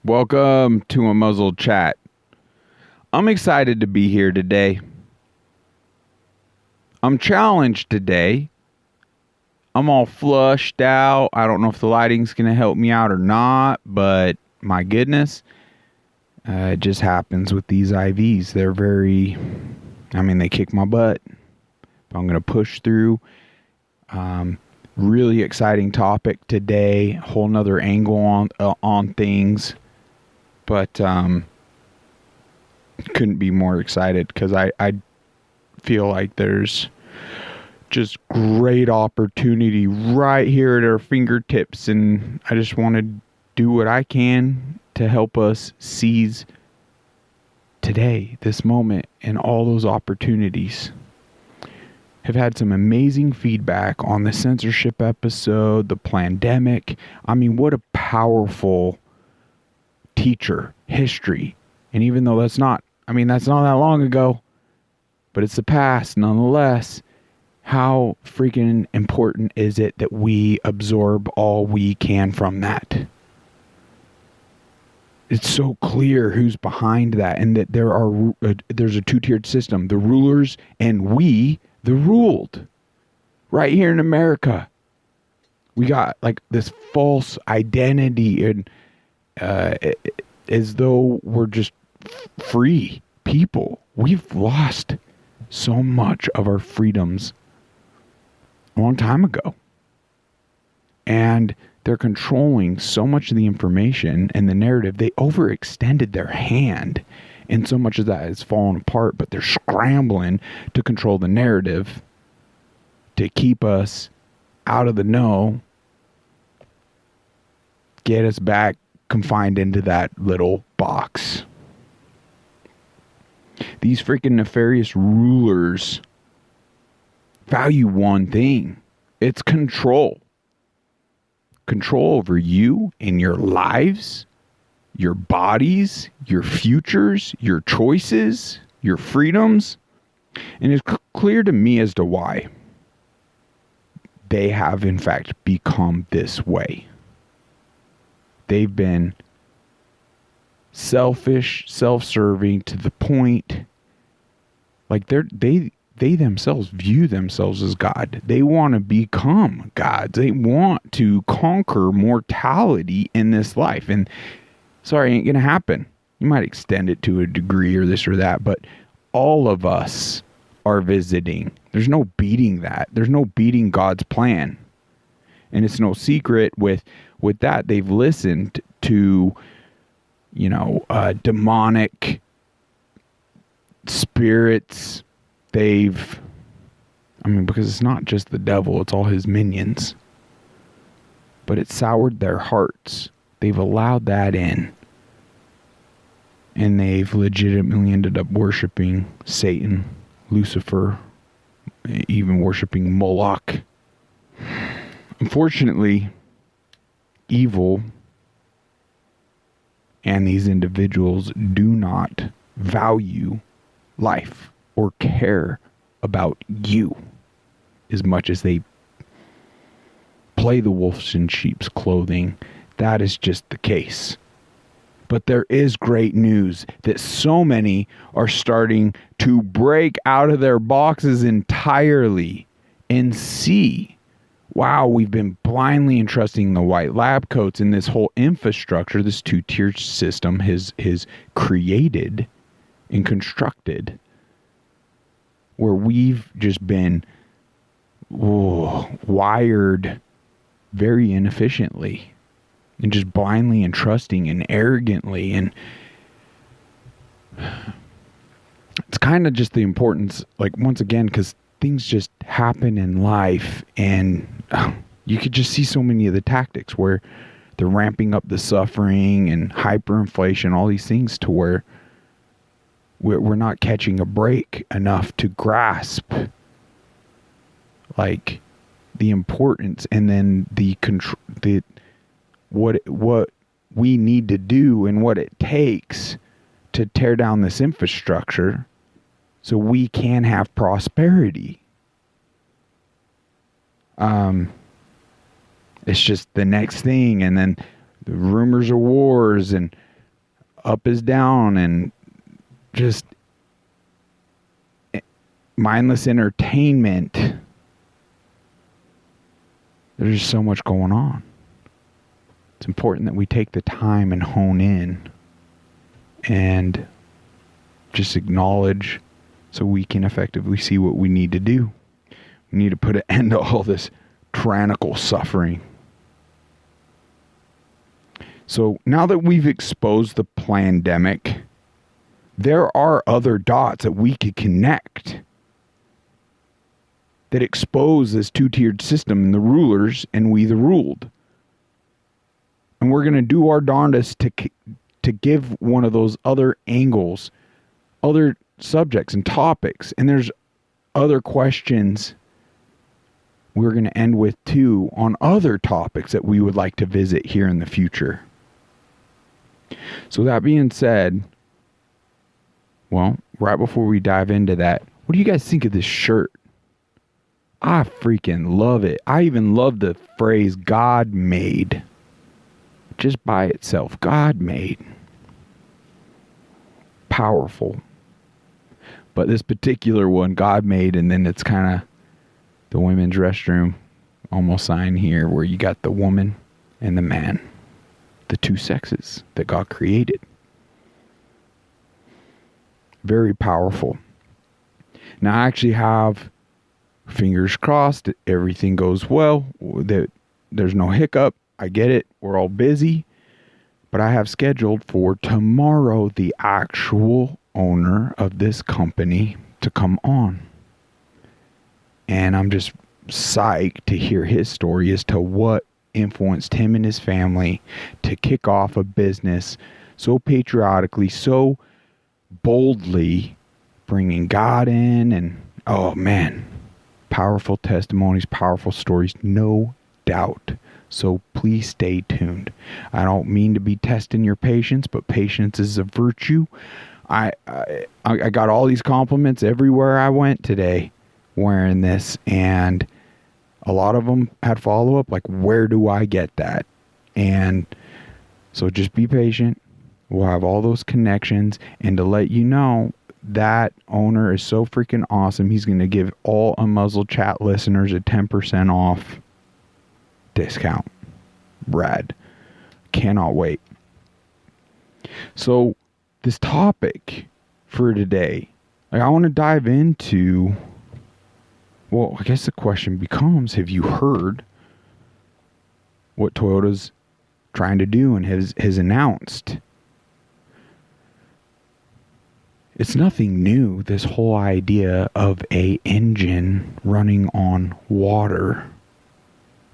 Welcome to a muzzled chat. I'm excited to be here today. I'm challenged today. I'm all flushed out. I don't know if the lighting's going to help me out or not, but my goodness, it just happens with these IVs. They're they kick my butt. I'm going to push through. Really exciting topic today. Whole nother angle on things. But couldn't be more excited because I feel like there's just great opportunity right here at our fingertips, and I just want to do what I can to help us seize today, this moment, and all those opportunities. Have had some amazing feedback on the censorship episode, the pandemic. I mean, what a powerful teacher, history. And even though that's not that long ago, but it's the past nonetheless. How freaking important is it that we absorb all we can from that? It's so clear who's behind that, and that there's a two-tiered system: the rulers and we, the ruled. Right here in America, we got like this false identity, and as though we're just free people. We've lost so much of our freedoms a long time ago. And they're controlling so much of the information and the narrative. They overextended their hand, and so much of that has fallen apart, but they're scrambling to control the narrative to keep us out of the know, get us back confined into that little box. These freaking nefarious rulers value one thing. It's control. Control over you and your lives, your bodies, your futures, your choices, your freedoms. And it's clear to me as to why they have in fact become this way. They've been selfish, self-serving to the point like they themselves view themselves as God. They want to become gods. They want to conquer mortality in this life. And sorry, ain't gonna happen. You might extend it to a degree or this or that, but all of us are visiting. There's no beating that. There's no beating God's plan. And it's no secret with that they've listened to demonic spirits. Because it's not just the devil, it's all his minions. But it soured their hearts. They've allowed that in. And they've legitimately ended up worshiping Satan, Lucifer, even worshiping Moloch. Unfortunately, evil and these individuals do not value life or care about you as much as they play the wolves in sheep's clothing. That is just the case. But there is great news that so many are starting to break out of their boxes entirely and see, wow, we've been blindly entrusting the white lab coats and this whole infrastructure, this two-tier system has created and constructed, where we've just been wired very inefficiently and just blindly entrusting and arrogantly. And it's kind of just the importance, like, once again, because things just happen in life, and you could just see so many of the tactics where they're ramping up the suffering and hyperinflation, all these things, to where we're not catching a break enough to grasp like the importance, and then what we need to do and what it takes to tear down this infrastructure so we can have prosperity. It's just the next thing, and then the rumors of wars and up is down and just mindless entertainment. There's just so much going on. It's important that we take the time and hone in and just acknowledge so we can effectively see what we need to do. We need to put an end to all this tyrannical suffering. So now that we've exposed the plandemic, there are other dots that we could connect that expose this two-tiered system and the rulers and we the ruled. And we're going to do our darndest to give one of those other angles, other subjects and topics. And there's other questions we're going to end with too on other topics that we would like to visit here in the future. So that being said, well, right before we dive into that, what do you guys think of this shirt? I freaking love it. I even love the phrase God made. Just by itself. God made. Powerful. But this particular one, God made, and then it's kind of the women's restroom almost sign here where you got the woman and the man. The two sexes that God created. Very powerful. Now I actually have fingers crossed that everything goes well, that there's no hiccup. I get it. We're all busy. But I have scheduled for tomorrow the actual owner of this company to come on. And I'm just psyched to hear his story as to what influenced him and his family to kick off a business so patriotically, so boldly, bringing God in. And oh man, powerful testimonies, powerful stories, no doubt. So please stay tuned. I don't mean to be testing your patience, but patience is a virtue. I got all these compliments everywhere I went today wearing this, and a lot of them had follow-up, like, where do I get that? And so just be patient. We'll have all those connections, and to let you know, that owner is so freaking awesome. He's going to give all Unmuzzled Chat listeners a 10% off discount. Rad. Cannot wait. So this topic for today, like, I want to dive into, well, I guess the question becomes, have you heard what Toyota's trying to do and has announced? It's nothing new, this whole idea of a engine running on water.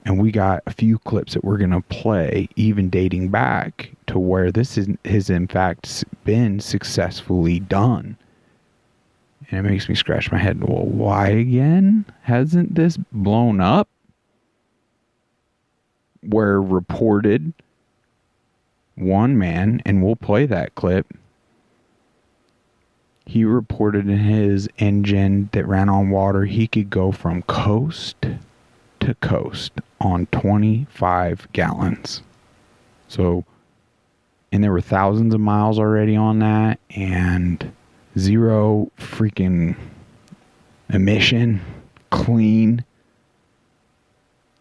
And we got a few clips that we're going to play, even dating back to where this has in fact been successfully done. And it makes me scratch my head. Well, why again? Hasn't this blown up? Where reported one man, and we'll play that clip, he reported in his engine that ran on water, he could go from coast to coast on 25 gallons. So, and there were thousands of miles already on that, and zero freaking emission, clean.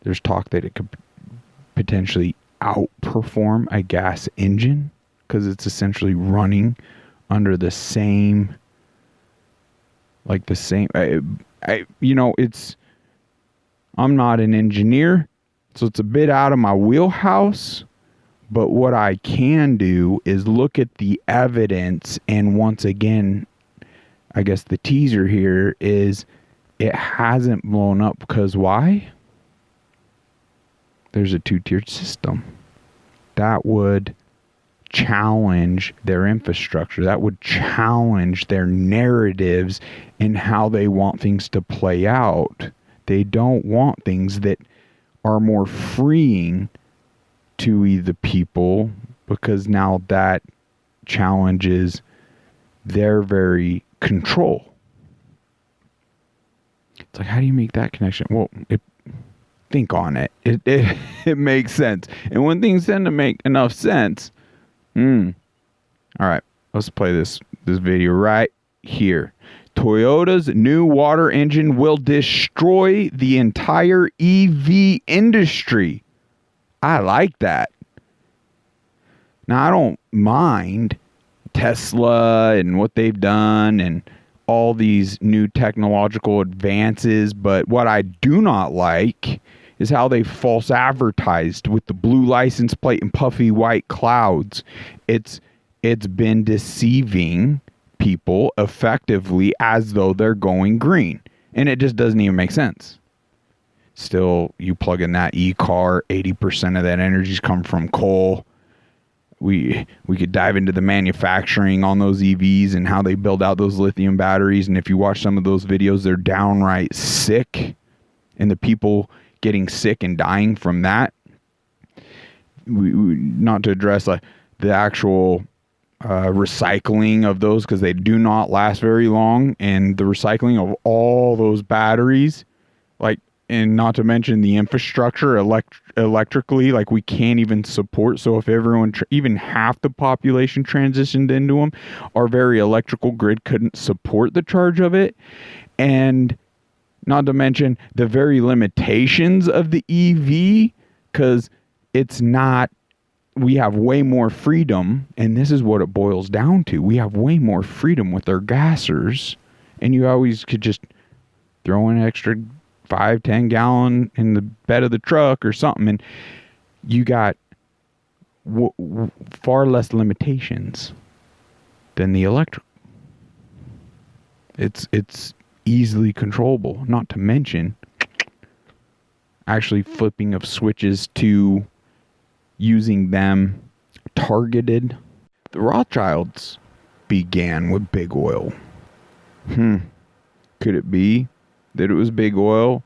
There's talk that it could potentially outperform a gas engine because it's essentially running under the same, like the same, I'm not an engineer, so it's a bit out of my wheelhouse, but what I can do is look at the evidence, and once again, I guess the teaser here is it hasn't blown up because why? There's a two-tiered system. That would challenge their infrastructure. That would challenge their narratives and how they want things to play out. They don't want things that are more freeing to the people, because now that challenges their very control. It's like, how do you make that connection? Well, think think on it. It makes sense. And when things tend to make enough sense, all right, let's play this video right here. Toyota's new water engine will destroy the entire EV industry. I like that. Now, I don't mind Tesla and what they've done and all these new technological advances, but what I do not like is how they false advertised with the blue license plate and puffy white clouds. It's been deceiving people effectively as though they're going green, and it just doesn't even make sense. Still, you plug in that e-car, 80% of that energy's come from coal. We could dive into the manufacturing on those EVs and how they build out those lithium batteries. And if you watch some of those videos, they're downright sick. And the people getting sick and dying from that. Not to address like the actual recycling of those, because they do not last very long. And the recycling of all those batteries, like, and not to mention the infrastructure electrically, like we can't even support. So if everyone, even half the population transitioned into them, our very electrical grid couldn't support the charge of it. And not to mention the very limitations of the EV, because it's not, we have way more freedom. And this is what it boils down to. We have way more freedom with our gassers. And you always could just throw in an extra 5-10 gallon in the bed of the truck or something, and you got far less limitations than the electric. It's easily controllable, not to mention actually flipping of switches to using them targeted. The Rothschilds began with big oil. Could it be that it was big oil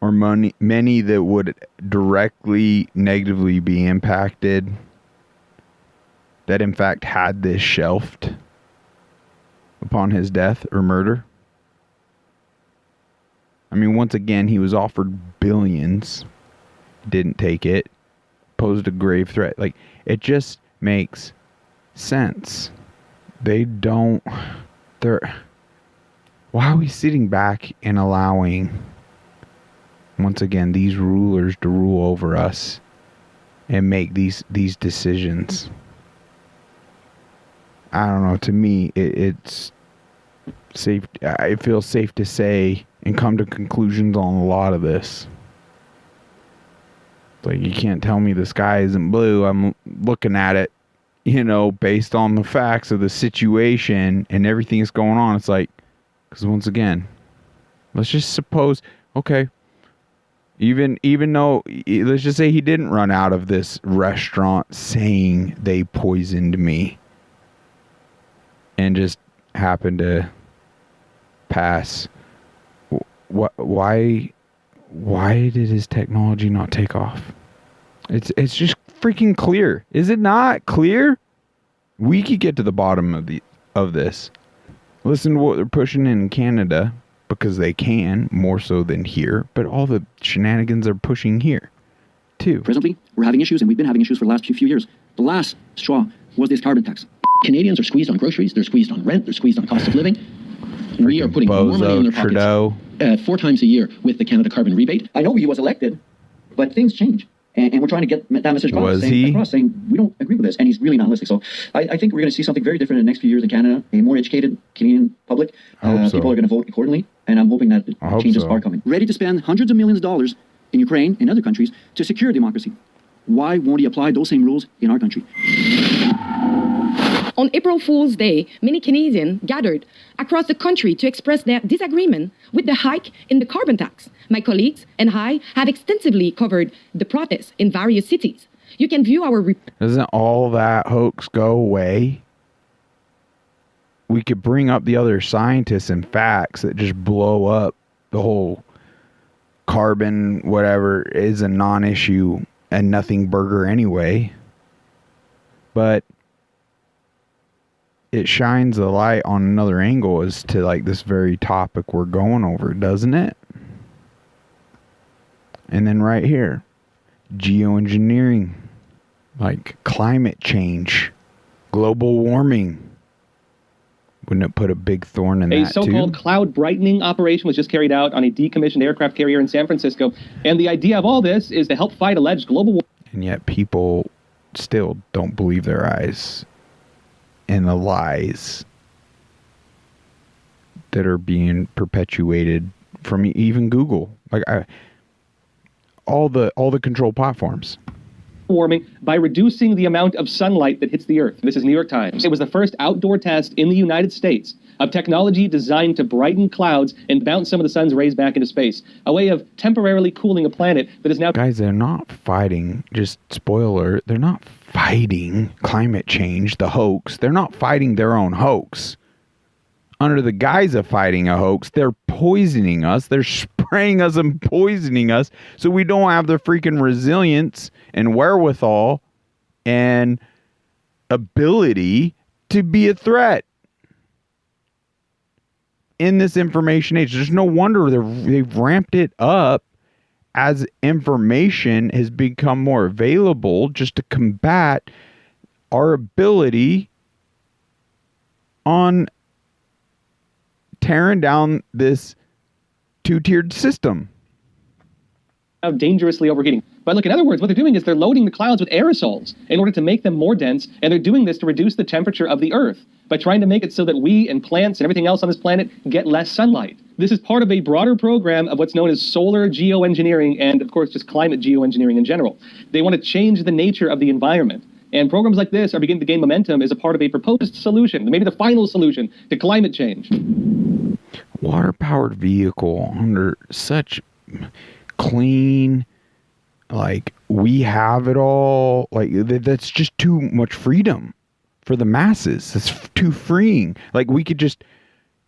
or many that would directly negatively be impacted that in fact had this shelved upon his death or murder? I mean, once again, he was offered billions, didn't take it, posed a grave threat. Like, it just makes sense. Why are we sitting back and allowing, once again, these rulers to rule over us and make these decisions? I don't know. To me, it's safe. It feels safe to say and come to conclusions on a lot of this. Like, you can't tell me the sky isn't blue. I'm looking at it, based on the facts of the situation and everything that's going on. It's like, because once again, let's just suppose, okay, even though, let's just say he didn't run out of this restaurant saying they poisoned me and just happened to pass. Why did his technology not take off? It's just freaking clear. Is it not clear? We could get to the bottom of this. Listen to what they're pushing in Canada, because they can, more so than here, but all the shenanigans are pushing here, too. Presently, we're having issues, and we've been having issues for the last few years. The last straw was this carbon tax. Canadians are squeezed on groceries, they're squeezed on rent, they're squeezed on cost of living. We are putting more money in their pockets Trudeau. 4 times a year with the Canada carbon rebate. I know he was elected, but things change. And we're trying to get that message across, saying we don't agree with this, and he's really not listening. So I think we're going to see something very different in the next few years in Canada. A more educated Canadian public. People are going to vote accordingly, and I'm hoping that changes are coming. Ready to spend hundreds of millions of dollars in Ukraine and other countries to secure democracy. Why won't he apply those same rules in our country? On April Fool's Day, many Canadians gathered across the country to express their disagreement with the hike in the carbon tax. My colleagues and I have extensively covered the protests in various cities. You can view our report. Doesn't all that hoax go away? We could bring up the other scientists and facts that just blow up the whole carbon, whatever, is a non-issue and nothing burger anyway. But it shines a light on another angle as to like this very topic we're going over, doesn't it? And then right here, geoengineering, like climate change, global warming. Wouldn't it put a big thorn in that too? A so-called cloud brightening operation was just carried out on a decommissioned aircraft carrier in San Francisco. And the idea of all this is to help fight alleged global warming. And yet people still don't believe their eyes and the lies that are being perpetuated from even Google. Like all the control platforms. Warming by reducing the amount of sunlight that hits the Earth. This is New York Times. It was the first outdoor test in the United States of technology designed to brighten clouds and bounce some of the sun's rays back into space. A way of temporarily cooling a planet that is now... Guys, they're not fighting, just spoiler, they're not fighting climate change, the hoax. They're not fighting their own hoax. Under the guise of fighting a hoax, they're poisoning us. They're spraying us and poisoning us so we don't have the freaking resilience and wherewithal and ability to be a threat in this information age. There's no wonder they've ramped it up as information has become more available just to combat our ability on tearing down this two-tiered system. Dangerously overheating. But look, in other words, what they're doing is they're loading the clouds with aerosols in order to make them more dense, and they're doing this to reduce the temperature of the Earth by trying to make it so that we and plants and everything else on this planet get less sunlight. This is part of a broader program of what's known as solar geoengineering and, of course, just climate geoengineering in general. They want to change the nature of the environment. And programs like this are beginning to gain momentum as a part of a proposed solution, maybe the final solution to climate change. Water-powered vehicle under such clean, like, we have it all. Like, that's just too much freedom for the masses. It's too freeing. Like, we could just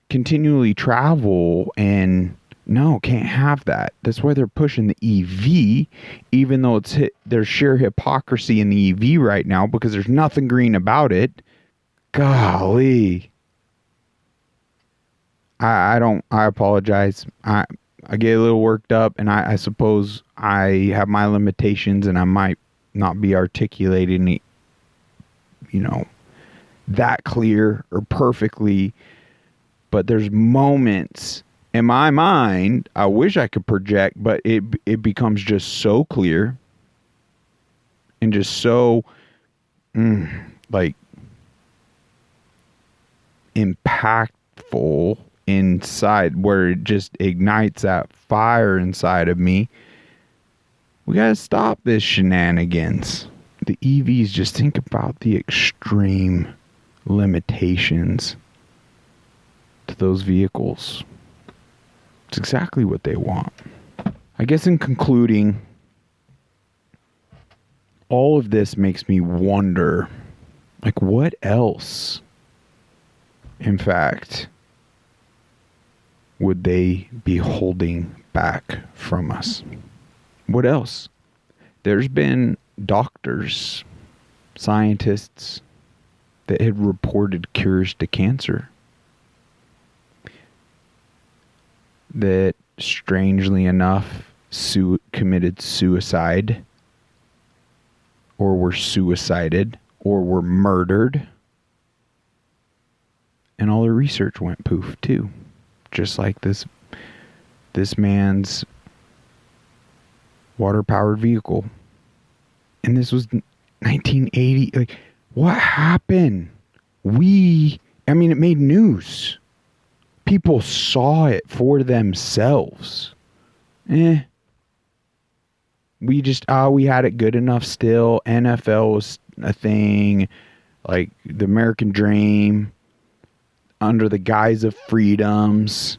continually travel and no, can't have that. That's why they're pushing the EV, even though there's sheer hypocrisy in the EV right now because there's nothing green about it. Golly. I apologize. I get a little worked up, and I suppose I have my limitations, and I might not be articulating it, that clear or perfectly. But there's moments in my mind I wish I could project, but it becomes just so clear and just so impactful inside, where it just ignites that fire inside of me. We gotta stop this shenanigans. The EVs, just think about the extreme limitations to those vehicles. It's exactly what they want. I guess in concluding, all of this makes me wonder, like, what else, in fact, would they be holding back from us? What else? There's been doctors, scientists that had reported cures to cancer that, strangely enough, committed suicide or were suicided or were murdered. And all the research went poof too. Just like this man's water-powered vehicle. And this was 1980. Like, what happened? It made news. People saw it for themselves. We had it good enough still. NFL was a thing. Like, the American dream under the guise of freedoms.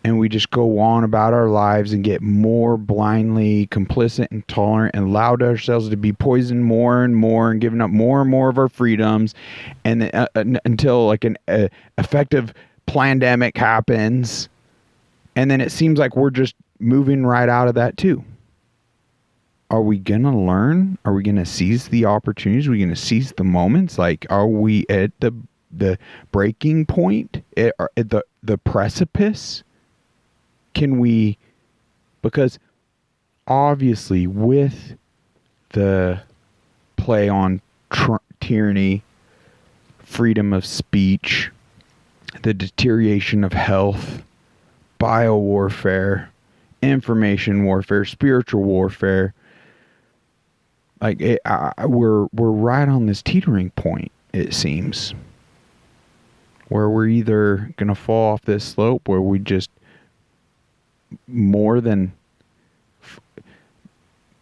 And we just go on about our lives and get more blindly complicit and tolerant and allowed ourselves to be poisoned more and more and giving up more and more of our freedoms. And until like an effective plandemic happens. And then it seems like we're just moving right out of that too. Are we going to learn? Are we going to seize the opportunities? Are we going to seize the moments? Like, are we at the breaking point? At the precipice? Can we, because obviously with the play on tyranny, freedom of speech, the deterioration of health, biowarfare, information warfare, spiritual warfare, like we're right on this teetering point, it seems, where we're either gonna fall off this slope where we just more than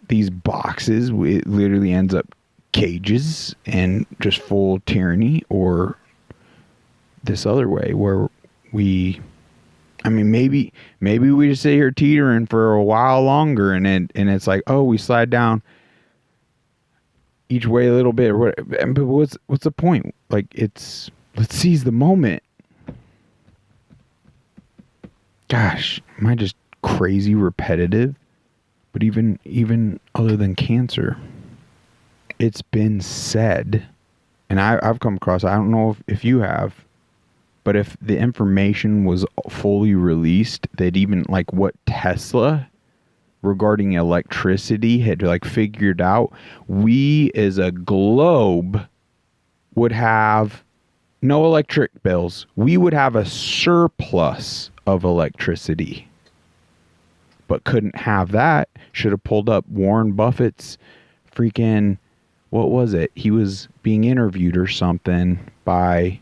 these boxes, it literally ends up cages and just full tyranny, or this other way where maybe we just sit here teetering for a while longer, and it's like, oh, we slide down each way a little bit, but what's the point? Like, let's seize the moment. Gosh, am I just crazy repetitive? But even other than cancer, it's been said, and I've come across, I don't know if you have, but if the information was fully released, that even like what Tesla regarding electricity had like figured out, we as a globe would have no electric bills. We would have a surplus of electricity. But couldn't have that. Should have pulled up Warren Buffett's freaking, what was it? He was being interviewed or something by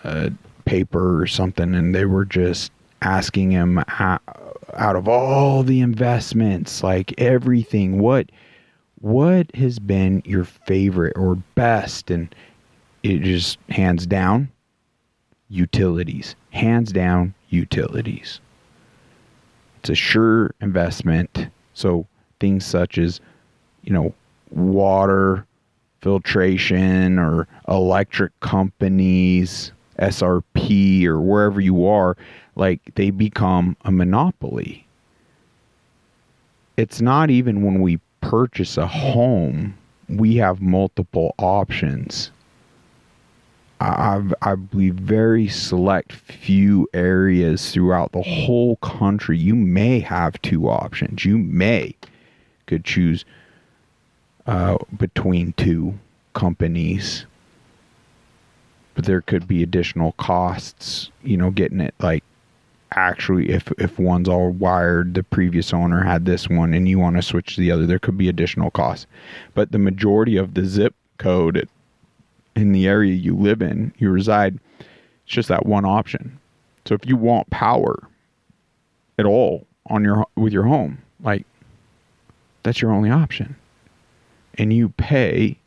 a paper or something, and they were just asking him, out of all the investments, like everything, what has been your favorite or best? And it just, hands down, utilities. Hands down, utilities. It's a sure investment. So things such as, water filtration or electric companies, SRP, or wherever you are, like, they become a monopoly. It's not even when we purchase a home, we have multiple options. I believe very select few areas throughout the whole country, you may have two options. You could choose between two companies, but there could be additional costs, getting it, like, actually, if one's all wired, the previous owner had this one and you want to switch to the other, there could be additional costs. But the majority of the zip code in the area you live in, you reside, it's just that one option. So if you want power at all with your home, like, that's your only option. And you pay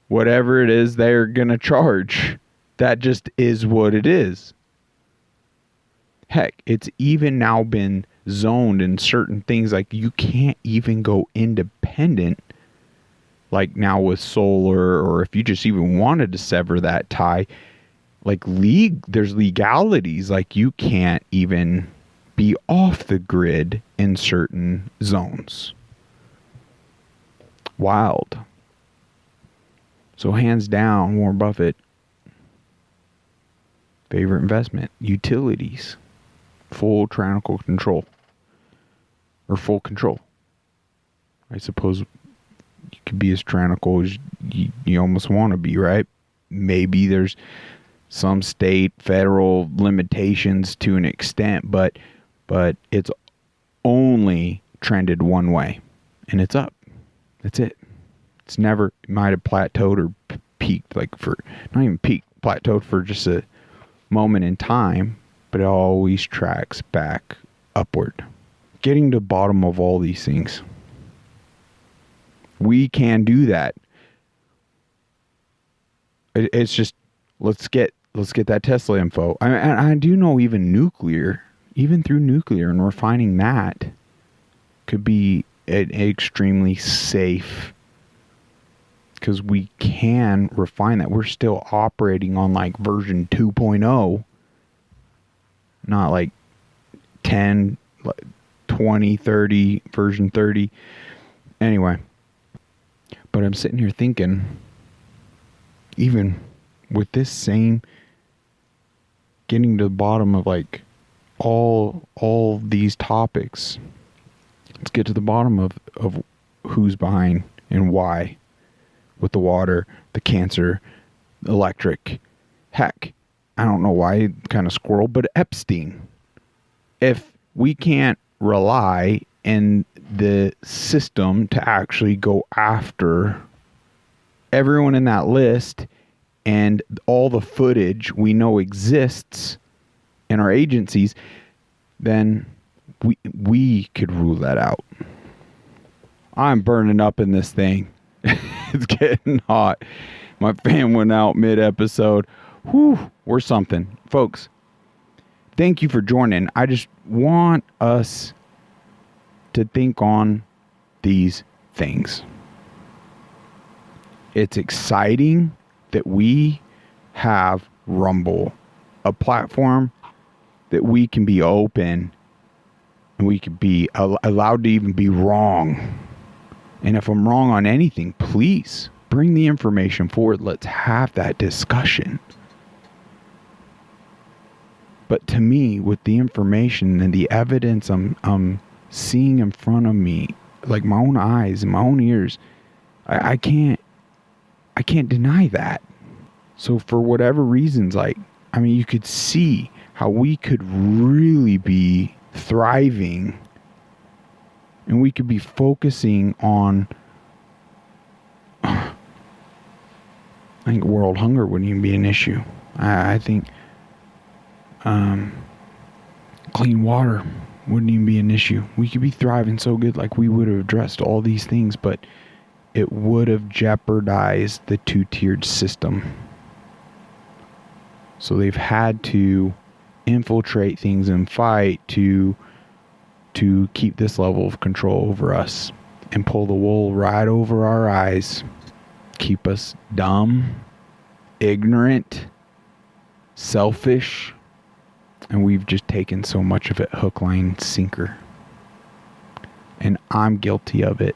whatever it is they're going to charge. That just is what it is. Heck, it's even now been zoned in certain things, like you can't even go independent, like now with solar, or if you just even wanted to sever that tie, like there's legalities, like you can't even be off the grid in certain zones. Wild. So hands down, Warren Buffett, favorite investment, utilities, full tyrannical control, or full control. I suppose you could be as tyrannical as you almost want to be, right? Maybe there's some state, federal limitations to an extent, but it's only trended one way, and it's up. That's it. It's never, it might have plateaued or peaked, like for, not even peaked, plateaued for just a moment in time, but it always tracks back upward. Getting to the bottom of all these things. We can do that. It's just, let's get that Tesla info. I do know even through nuclear and refining that could be an extremely safe, because we can refine that. We're still operating on like version 2.0, not like 10, 20, 30, version 30. Anyway, but I'm sitting here thinking, even with this same, getting to the bottom of like all these topics, Let's get to the bottom of who's behind and why with the water, the cancer, the electric. Heck, I don't know why, kind of squirrel, but Epstein. If we can't rely in the system to actually go after everyone in that list and all the footage we know exists in our agencies, then we could rule that out. I'm burning up in this thing. It's getting hot. My fan went out mid-episode. Whew, we're something. Folks, thank you for joining. I just want us to think on these things. It's exciting that we have Rumble, a platform that we can be open and we can be allowed to even be wrong. And if I'm wrong on anything, please bring the information forward. Let's have that discussion. But to me, with the information and the evidence I'm seeing in front of me, like my own eyes and my own ears, I can't deny that. So for whatever reasons, you could see how we could really be thriving and we could be focusing on, I think world hunger wouldn't even be an issue. I think clean water wouldn't even be an issue. We could be thriving so good, like we would have addressed all these things, but it would have jeopardized the two-tiered system. So they've had to infiltrate things and fight to keep this level of control over us and pull the wool right over our eyes, keep us dumb, ignorant, selfish, and we've just taken so much of it hook, line, sinker. And I'm guilty of it,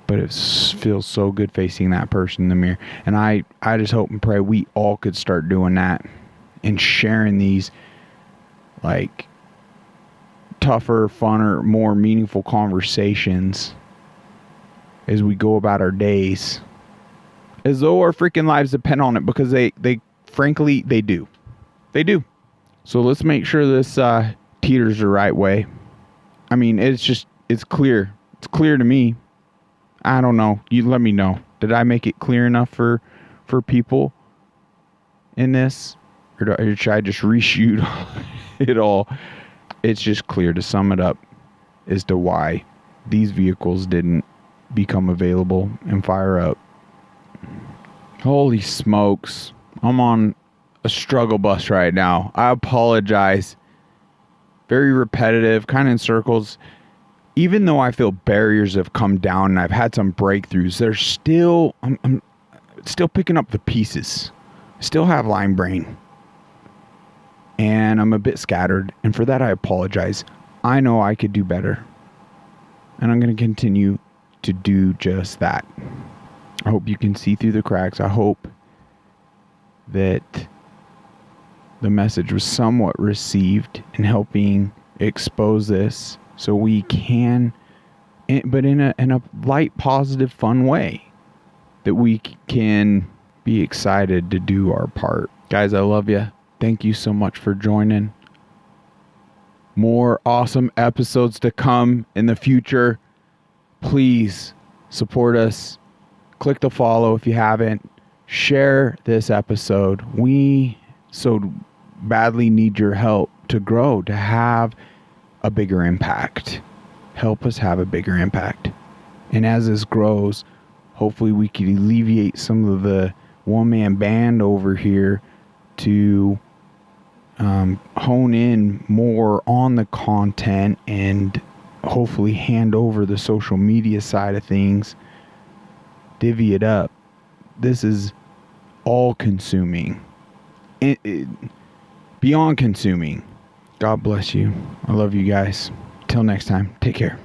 but it feels so good facing that person in the mirror. And I just hope and pray we all could start doing that and sharing these tougher, funner, more meaningful conversations as we go about our days, as though our freaking lives depend on it, because they frankly, they do. They do. So let's make sure this teeters the right way. I mean, it's clear. It's clear to me. I don't know. You let me know. Did I make it clear enough for people in this? Or should I just reshoot it all? It's just clear, to sum it up, as to why these vehicles didn't become available and fire up. Holy smokes. I'm on a struggle bus right now. I apologize. Very repetitive, kind of in circles. Even though I feel barriers have come down and I've had some breakthroughs, there's still, I'm still picking up the pieces. Still have line brain. And I'm a bit scattered, and for that I apologize. I know I could do better, and I'm going to continue to do just that. I hope you can see through the cracks. I hope that the message was somewhat received in helping expose this, so we can, but in a light, positive, fun way, that we can be excited to do our part. Guys, I love you. Thank you so much for joining. More awesome episodes to come in the future. Please support us. Click the follow if you haven't. Share this episode. We so badly need your help to grow, to have a bigger impact. Help us have a bigger impact. And as this grows, hopefully we can alleviate some of the one-man band over here to hone in more on the content and hopefully hand over the social media side of things, divvy it up. This is all consuming, beyond consuming. God bless you. I love you guys. Till next time, take care.